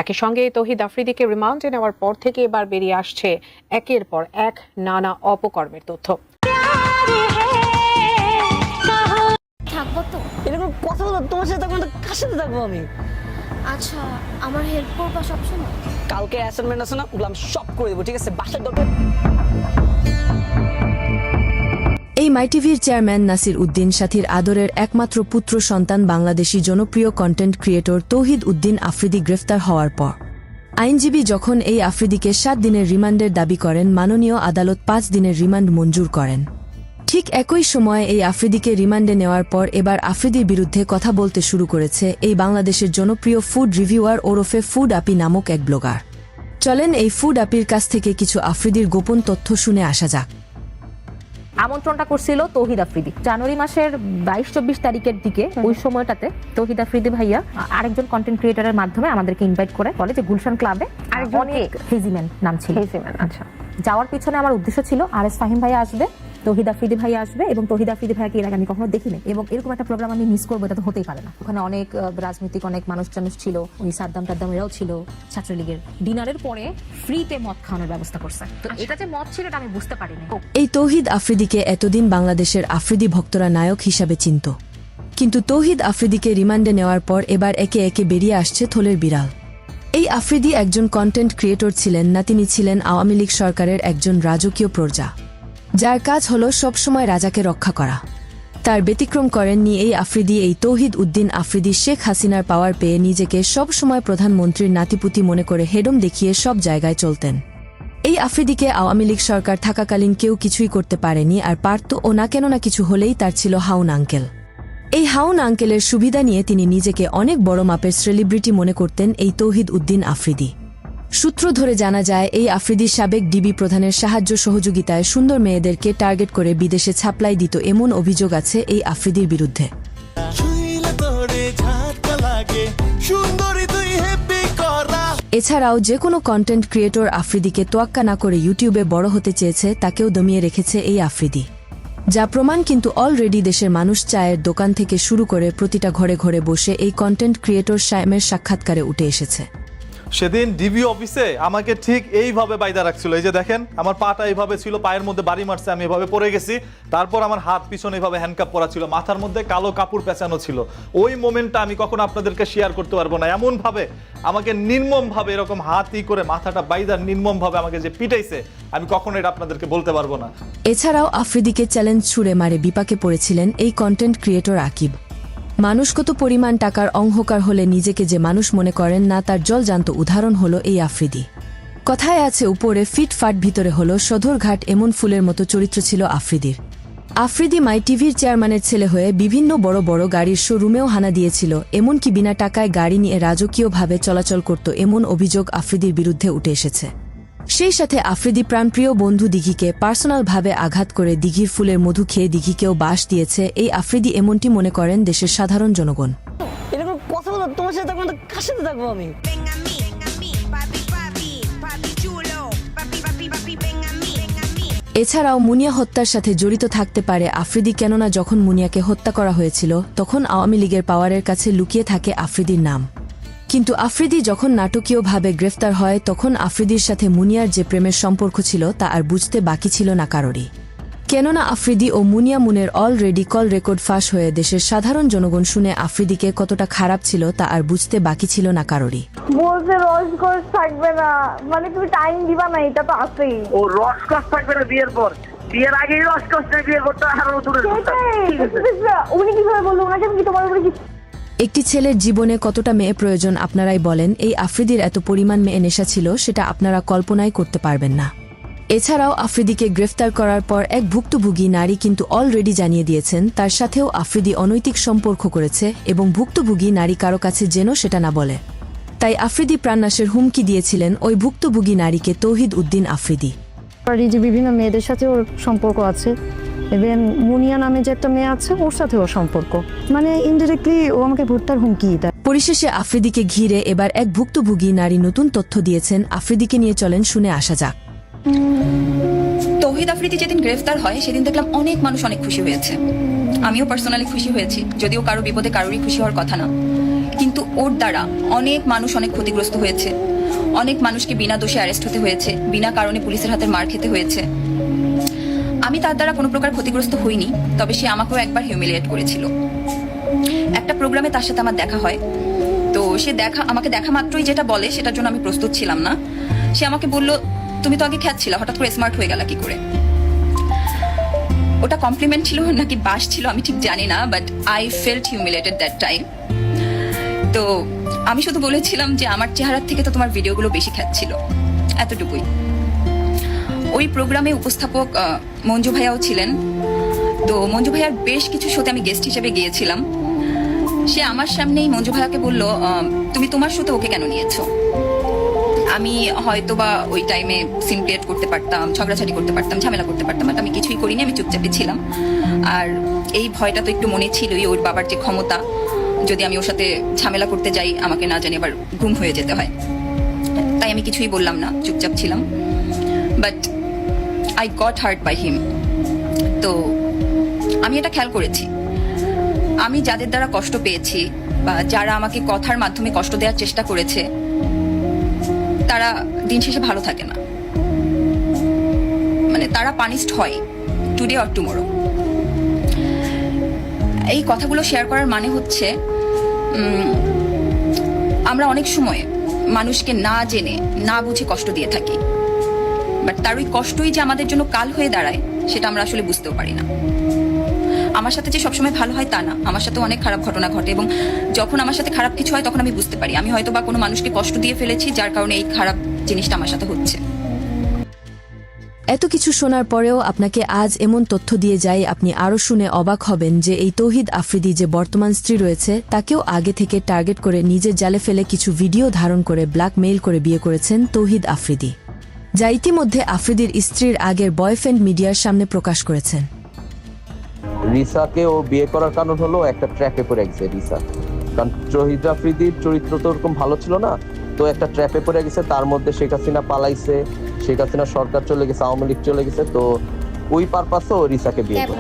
একই সঙ্গে তৌহিদ আফ্রিদিকে রিমান্ডে নেওয়ার পর থেকে এবার বেরিয়ে আসছে একের পর এক নানা অপকর্মের তথ্য। থাকবো তো এরকম কথা বলো, তোমার সাথে থাকবো না, কার সাথে থাকবো আমি? আচ্ছা, আমার হেল্প করবা সবসময়? কালকে অ্যাসাইনমেন্ট আছে না, ওগুলো আমি সব করে দেবো, ঠিক আছে? বাসার দরকার। এই মাইটিভির চেয়ারম্যান নাসির উদ্দিন সাথীর আদরের একমাত্র পুত্র সন্তান বাংলাদেশি জনপ্রিয় কন্টেন্ট ক্রিয়েটর তৌহিদ উদ্দিন আফ্রিদি গ্রেফতার হওয়ার পর আইনজীবী যখন এই আফ্রিদিকে 7 দিনের রিমান্ডের দাবি করেন, মাননীয় আদালত 5 দিনের রিমান্ড মঞ্জুর করেন। ঠিক একই সময়ে এই আফ্রিদিকে রিমান্ডে নেওয়ার পর এবার আফ্রিদির বিরুদ্ধে কথা বলতে শুরু করেছে এই বাংলাদেশের জনপ্রিয় ফুড রিভিউয়ার ওরফে ফুড আপি নামক এক ব্লগার। চলেন এই ফুড আপির কাছ থেকে কিছু আফ্রিদির গোপন তথ্য শুনে আসা যাক। আমন্ত্রণটা করছিল তৌহিদ আফ্রিদি জানুয়ারি মাসের 22-24 তারিখের দিকে। ওই সময়টাতে তৌহিদ আফ্রিদি ভাইয়া আরেকজন কন্টেন্ট ক্রিয়েটরের মাধ্যমে আমাদেরকে ইনভাইট করে, বলে যে গুলশান ক্লাবে অনেক হেজিম্যান নাম ছিল। আচ্ছা, যাওয়ার পিছনে আমার উদ্দেশ্য ছিল আরএস ফাহিম ভাইয়া আসবে, তৌহিদ আফ্রিদি ভাইয়া আসবে, এবং তৌহিদ আফ্রিদি ভাইয়াকে এর আগে আমি কখনো দেখিনি, এবং এরকম একটা প্রোগ্রাম আমি মিস করবো এটা তো হতেই পারে না। ওখানে অনেক রাজনৈতিক অনেক মানুষ ছিল, ওই সাদ্দাম টাদ্দাম এরাও ছিল, ছাত্রলীগের। ডিনারের পরে ফ্রিতে মদ খাওয়ানোর ব্যবস্থা করছে। তো এটা যে মদ ছিল এটা আমি বুঝতে পারিনি। এই তৌহিদ আফ্রিদিকে এতদিন বাংলাদেশের আফ্রিদি ভক্তরা নায়ক হিসাবে চিনত, কিন্তু তৌহিদ আফ্রিদিকে রিমান্ডে নেওয়ার পর এবার একে একে বেরিয়ে আসছে থলের বিড়াল। এই আফ্রিদি একজন কন্টেন্ট ক্রিয়েটর ছিলেন না, তিনি ছিলেন আওয়ামী লীগ সরকারের একজন রাজকীয় প্রজা, যার কাজ হলো সবসময় রাজাকে রক্ষা করা। তার ব্যতিক্রম করেননি এই আফ্রিদি। এই তৌহিদ উদ্দিন আফ্রিদি শেখ হাসিনার পাওয়ার পেয়ে নিজেকে সবসময় প্রধানমন্ত্রীর নাতিপুতি মনে করে হেডম দেখিয়ে সব জায়গায় চলতেন। এই আফ্রিদিকে আওয়ামী লীগ সরকার থাকাকালীন কেউ কিছুই করতে পারেনি, আর পারত ও না, কেননা কিছু হলেই তার ছিল হাউন আঙ্কেল। এই হাউন আঙ্কেলের সুবিধা নিয়ে তিনি নিজেকে অনেক বড় মাপের সেলিব্রিটি মনে করতেন এই তৌহিদ উদ্দিন আফ্রিদি। সূত্র ধরে জানা যায়, এই আফ্রিদি সাবেক ডিবি প্রধানের সাহায্য সহযোগিতায় সুন্দর মেয়েদেরকে টার্গেট করে বিদেশে ছাপলাই দিত, এমন অভিযোগ আছে এই আফ্রিদির বিরুদ্ধে। এছাড়াও যে কোনো কন্টেন্ট ক্রিয়েটর আফ্রিদিকে তোয়াক্কা না করে ইউটিউবে বড় হতে চেয়েছে, তাকেও দমিয়ে রেখেছে এই আফ্রিদি, যা প্রমাণ কিন্তু অলরেডি দেশের মানুষ চায়ের দোকান থেকে শুরু করে প্রতিটা ঘরে ঘরে বসে এই কন্টেন্ট ক্রিয়েটর সায়েমের সাক্ষাৎকারে উঠে এসেছে। সেদিন ডিবি অফিসে আমাকে ঠিক এইভাবে বাইদা রাখছিল, এই যে দেখেন আমার পাটা এইভাবে ছিল, পায়ের মধ্যে বাড়ি মারছে, আমি এভাবে পড়ে গেছি, তারপর আমার হাত পিছনে এইভাবে হ্যান্ডকাপ পরা ছিল, মাথার মধ্যে কালো কাপড় পেঁচানো ছিল। ওই মোমেন্টটা আমি কখনো আপনাদেরকে শেয়ার করতে পারবো না। এমন ভাবে আমাকে নির্মম ভাবে এরকম হাতই করে মাথাটা বাইদা নির্মম ভাবে আমাকে যে পিটাইছে, আমি কখনো এটা আপনাদেরকে বলতে পারবো না। এছাড়াও আফ্রিদিকে চ্যালেঞ্জ ছুড়ে মারে বিপাকে পড়েছিলেন এই কন্টেন্ট ক্রিয়েটর আকিব। মানুষ কত পরিমাণ টাকার অহংকার হলে নিজেকে যে মানুষ মনে করেন না, তার জলজান্ত উদাহরণ হলো এই আফ্রিদি। কথায় আছে উপরে ফিট ফাট ভিতরে হলো সদরঘাট, এমন ফুলের মতো চরিত্র ছিল আফ্রিদির। আফ্রিদি মাই টিভির চেয়ারম্যানের ছেলে হয়ে বিভিন্ন বড় বড় গাড়ির শোরুমেও হানা দিয়েছিল, এমনকি বিনা টাকায় গাড়ি নিয়ে রাজকীয়ভাবে চলাচল করত, এমন অভিযোগ আফ্রিদির বিরুদ্ধে উঠে এসেছে। সেই সাথে আফ্রিদি প্রাণপ্রিয় বন্ধু দিঘিকে পার্সোনালভাবে আঘাত করে দিঘির ফুলের মধু খেয়ে দিঘিকেও বাস দিয়েছে এই আফ্রিদি, এমনটি মনে করেন দেশের সাধারণ জনগণ। এরকম কথা বলো, তোমার সাথে থাকবো না, কার সাথে থাকবো আমি? এছাড়াও মুনিয়া হত্যার সাথে জড়িত থাকতে পারে আফ্রিদি, কেননা যখন মুনিয়াকে হত্যা করা হয়েছিল তখন আওয়ামী লীগের পাওয়ারের কাছে লুকিয়ে থাকে আফ্রিদির নাম। কিন্তু আফ্রিদি যখন নাটকীয়ভাবে গ্রেফতার হয়, তখন আফ্রিদির সাথে মুনিয়ার যে প্রেমের সম্পর্ক ছিল তা আর বুঝতে বাকি ছিল না কারোরই, কেননা আফ্রিদি ও মুনিয়া মুনের অলরেডি কল রেকর্ড ফাঁস হয়ে দেশের সাধারণ জনগণ শুনে আফ্রিদিকে কতটা খারাপ ছিল তা আর বুঝতে বাকি ছিল না কারোরই। বলছে রসকস থাকবে না, মানে তুমি টাইম দিবা না, এটা তো আছেই। ও রসকস থাকবে না বিয়ের পর, বিয়ের আগেই রসকস না, বিয়ের পর তো আরো দূরে। উনি কিভাবে বললো? ওনাকে কি তোমার উপরে একটি ছেলের জীবনে কতটা মেয়ে প্রয়োজন আপনারাই বলেন। এই আফ্রিদির এত পরিমাণ মেয়ে নেশা ছিল, সেটা আপনারা কল্পনাই করতে পারবেন না। এছাড়াও আফ্রিদিকে গ্রেফতার করার পর এক ভুক্তভোগী নারী কিন্তু অলরেডি জানিয়ে দিয়েছেন তার সাথেও আফ্রিদি অনৈতিক সম্পর্ক করেছে, এবং ভুক্তভোগী নারী কারো কাছে যেন সেটা না বলে। তাই আফ্রিদি প্রাণনাশের হুমকি দিয়েছিলেন ওই ভুক্তভোগী নারীকে তৌহিদ উদ্দিন আফ্রিদি। যে বিভিন্ন মেয়েদের সাথে ওর সম্পর্ক আছে, এবং মুনিয়া নামে যে একটা মেয়ে আছে ওর সাথে ওর সম্পর্ক, মানে ইনডিরেক্টলি ও আমাকে ভুট্টার হুমকি দেয়। পরিশেষে আফ্রিদিকে ঘিরে এবার এক ভুক্তভোগী নারী নতুন তথ্য দিয়েছেন। আফ্রিদিকে নিয়ে চলেন শুনে আসা যাক। তৌহিদ আফ্রিদি যেদিন গ্রেফতার হয় সেদিন দেখলাম অনেক মানুষ অনেক খুশি হয়েছে, আমিও পার্সোনালি খুশি হয়েছি, যদিও কারো বিপদে কারোরই খুশি হওয়ার কথা না। কিন্তু ওর দ্বারা অনেক মানুষ অনেক ক্ষতিগ্রস্ত হয়েছে, অনেক মানুষকে বিনা দোষে অ্যারেস্ট হতে হয়েছে, বিনা কারণে পুলিশের হাতে মার খেতে হয়েছে। আমি তার দ্বারা কোনো প্রকার ক্ষতিগ্রস্ত হইনি, তবে সে আমাকেও একবার হিউমিলিয়েট করেছিল। একটা প্রোগ্রামে তার সাথে আমার দেখা হয়, তো সে আমাকে দেখা মাত্রই যেটা বলে সেটার জন্য আমি প্রস্তুত ছিলাম না। সে আমাকে বলল, তুমি তো আগে খ্যাত হঠাৎ করে স্মার্ট হয়ে গেল কি করে। ওটা কমপ্লিমেন্ট ছিল নাকি বাস ছিল আমি ঠিক জানি না, but I felt humiliated that time. তো আমি শুধু বলেছিলাম যে আমার চেহারার থেকে তো তোমার ভিডিওগুলো বেশি খ্যাত ছিল, এতটুকুই। ওই প্রোগ্রামে উপস্থাপক মঞ্জু ভাইয়াও ছিলেন, তো মঞ্জু ভাইয়ার বেশ কিছু শোতে আমি গেস্ট হিসেবে গিয়েছিলাম। সে আমার সামনেই মঞ্জু ভাইয়াকে বলল, তুমি তোমার শোতে ওকে কেন নিয়েছো? আমি হয়তো বা ওই টাইমে সিন ক্রিয়েট করতে পারতাম, ঝগড়াঝাটি করতে পারতাম, ঝামেলা করতে পারতাম, বাট আমি কিছুই করিনি, আমি চুপচাপে ছিলাম। আর এই ভয়টা তো একটু মনে ছিলই, ওর বাবার যে ক্ষমতা, যদি আমি ওর সাথে ঝামেলা করতে যাই আমাকে না জানি আবার গুম হয়ে যেতে হয়, তাই আমি কিছুই বললাম না, চুপচাপ ছিলাম। But I got hurt by him. তো আমি এটা খেয়াল করেছি, আমি যাদের দ্বারা কষ্ট পেয়েছি বা যারা আমাকে কথার মাধ্যমে কষ্ট দেওয়ার চেষ্টা করেছে, তারা দিন শেষে ভালো থাকে না, মানে তারা পানিশড হয় টুডে অর টুমোরো। এই কথাগুলো শেয়ার করার মানে হচ্ছে আমরা অনেক সময় মানুষকে না জেনে না বুঝে কষ্ট দিয়ে থাকি, বাট তার ওই কষ্টই যে আমাদের জন্য কাল হয়ে দাঁড়ায় সেটা আমরা আসলে বুঝতেও পারি না। আমার সাথে যে সবসময় ভালো হয় তা না, আমার সাথে অনেক খারাপ ঘটনা ঘটে, এবং যখন আমার সাথে খারাপ কিছু হয় তখন আমি বুঝতে পারি আমি হয়তো বা কোনো মানুষকে কষ্ট দিয়ে ফেলেছি, যার কারণে এই খারাপ জিনিসটা আমার সাথে হচ্ছে। এত কিছু শোনার পরেও আপনাকে আজ এমন তথ্য দিয়ে যাই, আপনি আরও শুনে অবাক হবেন যে এই তৌহিদ আফ্রিদি যে বর্তমান স্ত্রী রয়েছে তাকেও আগে থেকে টার্গেট করে নিজের জালে ফেলে কিছু ভিডিও ধারণ করে ব্ল্যাকমেইল করে বিয়ে করেছেন তৌহিদ আফ্রিদি, যা ইতিমধ্যে আফ্রিদির স্ত্রীর আগের বয়ফ্রেন্ড মিডিয়ার সামনে প্রকাশ করেছেন। রিসাকে ও বিয়ে করার কারণ হলো একটা ট্র্যাপে পড়ে গেছে রিসা, কারণ তৌহিদ আফ্রিদির চরিত্র তো ওরকম ভালো ছিল না, তো একটা ট্র্যাপে পড়ে গেছে। তার মধ্যে শেখ হাসিনা পালাইছে, শেখ হাসিনা সরকার চলে গেছে, আওয়ামী লীগ চলে গেছে, তো ওই পারপাসে ও রিসাকে বিয়ে করে।